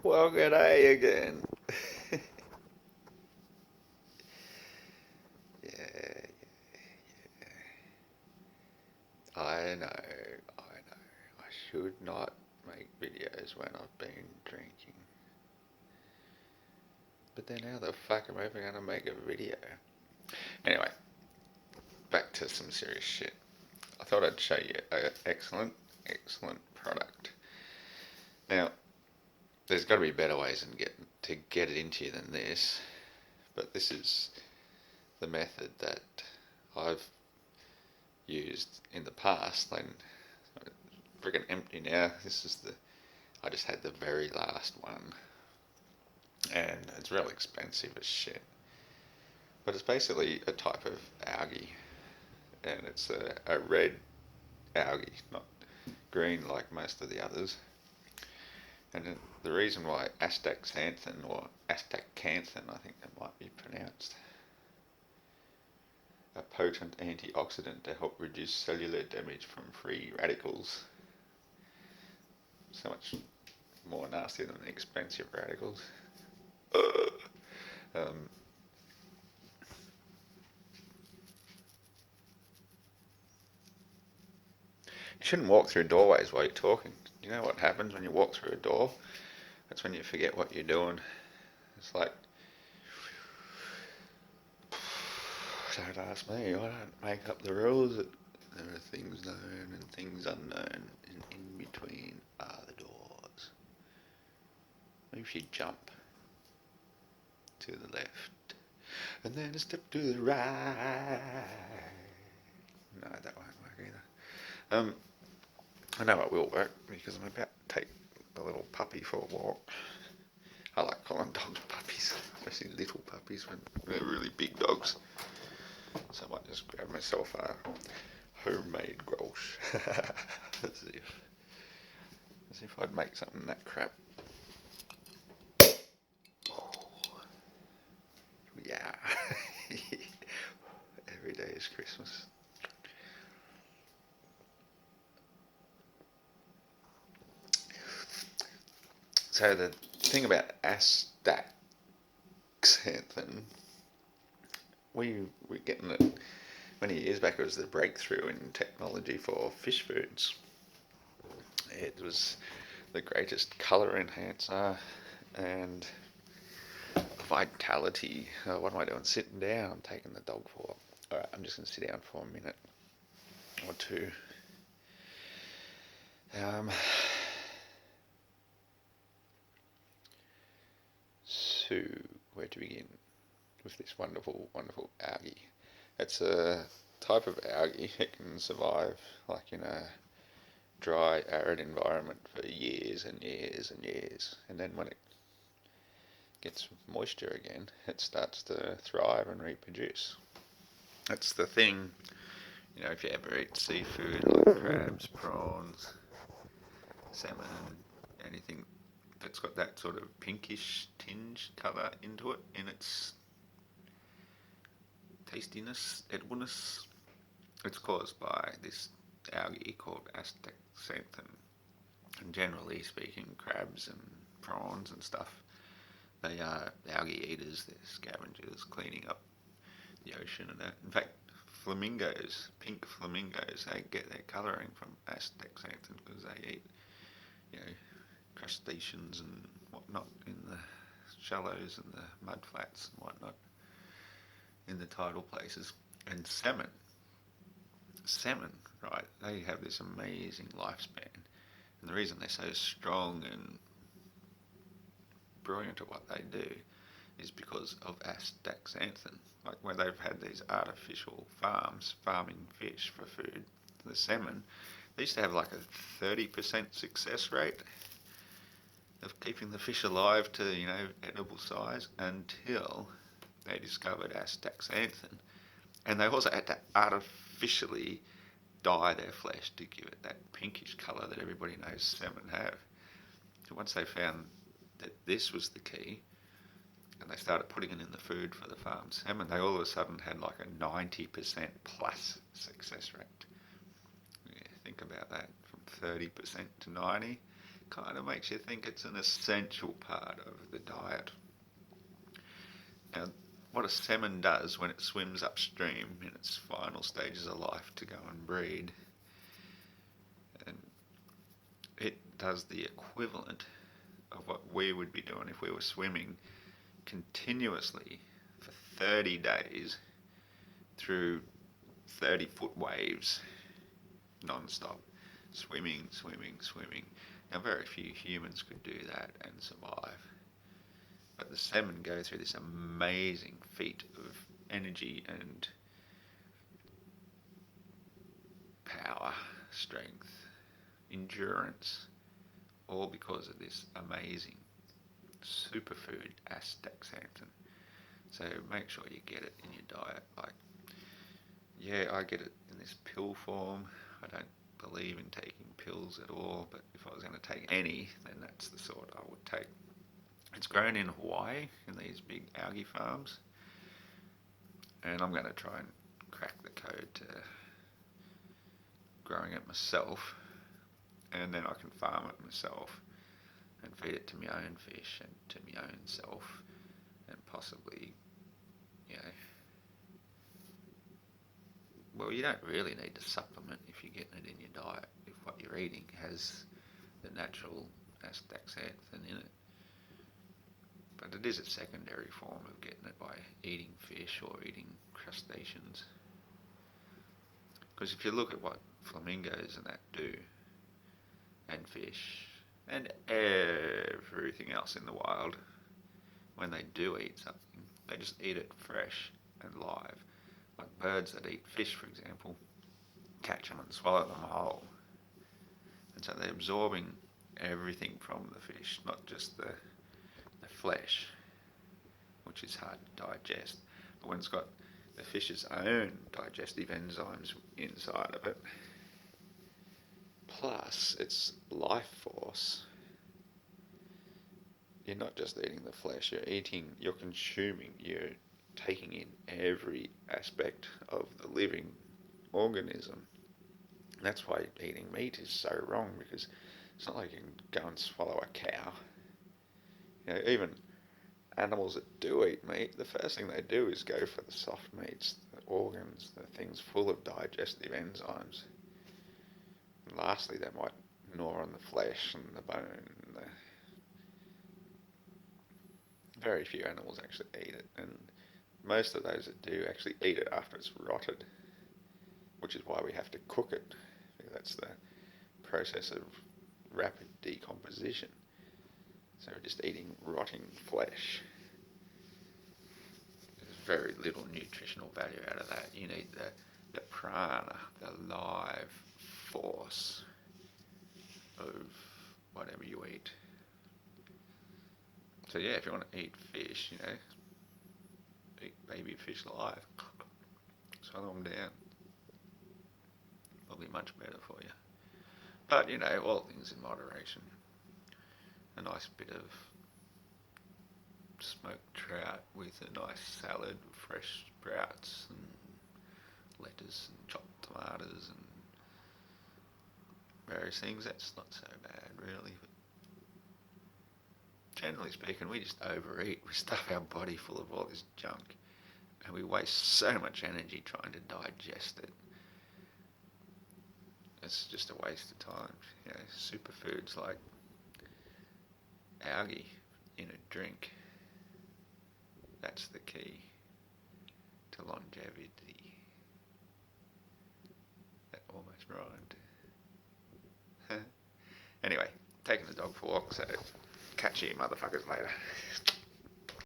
Well, g'day again. Yeah, I know, I know. I should not make videos when I've been drinking. But then how the fuck am I ever gonna make a video? Anyway, back to some serious shit. I thought I'd show you an excellent, excellent product. Now, there's got to be better ways to get it into you than this, but this is the method that I've used in the past. Like, freaking empty now. I just had the very last one, and it's real expensive as shit. But it's basically a type of algae, and it's a red algae, not green like most of the others. And the reason why astaxanthin, or astaxanthin, I think that might be pronounced, a potent antioxidant to help reduce cellular damage from free radicals. So much more nasty than the expensive radicals. Um, You shouldn't walk through doorways while you're talking. You know what happens when you walk through a door? That's when you forget what you're doing. It's like, don't ask me. I don't make up the rules. There are things known and things unknown, and in between are the doors. Maybe if you jump to the left, and then a step to the right. No, that won't work either. I know it will work because I'm about to take the little puppy for a walk. I like calling dogs puppies, especially little puppies when they're really big dogs. So I might just grab myself a homemade Welsh. as if I'd make something that crap. Oh, yeah. Every day is Christmas. So the thing about astaxanthin, we were getting it many years back. It was the breakthrough in technology for fish foods. It was the greatest colour enhancer and vitality. What am I doing? Sitting down. I'm taking the dog for a walk. Alright, I'm just going to sit down for a minute or two. So, where to begin with this wonderful, wonderful algae? It's a type of algae. It can survive like in a dry, arid environment for years and years and years. And then when it gets moisture again, it starts to thrive and reproduce. That's the thing, if you ever eat seafood like crabs, prawns, salmon, anything that's got that sort of pinkish tinge colour into it in its tastiness, edibilness, it's caused by this algae called astaxanthin. And generally speaking, crabs and prawns and stuff, they are algae eaters. They're scavengers cleaning up the ocean and that. In fact, flamingos, pink flamingos, they get their colouring from astaxanthin because they eat, crustaceans and whatnot in the shallows and the mud flats and whatnot in the tidal places. And salmon, right, they have this amazing lifespan. And the reason they're so strong and brilliant at what they do is because of astaxanthin. Like where they've had these artificial farms farming fish for food, the salmon, they used to have like a 30% success rate of keeping the fish alive to, edible size until they discovered astaxanthin. And they also had to artificially dye their flesh to give it that pinkish colour that everybody knows salmon have. So once they found that this was the key, and they started putting it in the food for the farm salmon, they all of a sudden had like a 90% plus success rate. Yeah, think about that, from 30% to 90. kind of makes you think it's an essential part of the diet. Now, what a salmon does when it swims upstream in its final stages of life to go and breed, and it does the equivalent of what we would be doing if we were swimming continuously for 30 days through 30-foot waves non-stop, swimming. Now, very few humans could do that and survive, but the salmon go through this amazing feat of energy and power, strength, endurance, all because of this amazing superfood astaxanthin. So make sure you get it in your diet. Like, yeah, I get it in this pill form. I don't believe in taking pills at all, but if I was going to take any, then that's the sort I would take. It's grown in Hawaii in these big algae farms, and I'm going to try and crack the code to growing it myself, and then I can farm it myself and feed it to my own fish and to my own self, and possibly, you know, well, you don't really need to supplement if you're getting it in your diet, if what you're eating has the natural astaxanthin in it. But it is a secondary form of getting it by eating fish or eating crustaceans. Because if you look at what flamingos and that do, and fish, and everything else in the wild, when they do eat something, they just eat it fresh and live. Like birds that eat fish, for example, catch them and swallow them whole. And so they're absorbing everything from the fish, not just the flesh, which is hard to digest. But when it's got the fish's own digestive enzymes inside of it, plus its life force, you're not just eating the flesh, you're consuming, you're taking in every aspect of the living organism. That's why eating meat is so wrong, because it's not like you can go and swallow a cow. You know, even animals that do eat meat, the first thing they do is go for the soft meats, the organs, the things full of digestive enzymes. And lastly, they might gnaw on the flesh and the bone. Very few animals actually eat it, and most of those that do actually eat it after it's rotted, which is why we have to cook it. That's the process of rapid decomposition. So we're just eating rotting flesh. There's very little nutritional value out of that. You need the prana, the live force of whatever you eat. So yeah, if you want to eat fish, you know, eat baby fish live, swallow them down. Probably much better for you. But, you know, all things in moderation. A nice bit of smoked trout with a nice salad of fresh sprouts and lettuce and chopped tomatoes and various things, that's not so bad really. But generally speaking, we just overeat. We stuff our body full of all this junk, and we waste so much energy trying to digest it. It's just a waste of time. You know, superfoods like algae in a drink, that's the key to longevity. That almost rhymed. Anyway, taking the dog for a walk, so catch you motherfuckers later.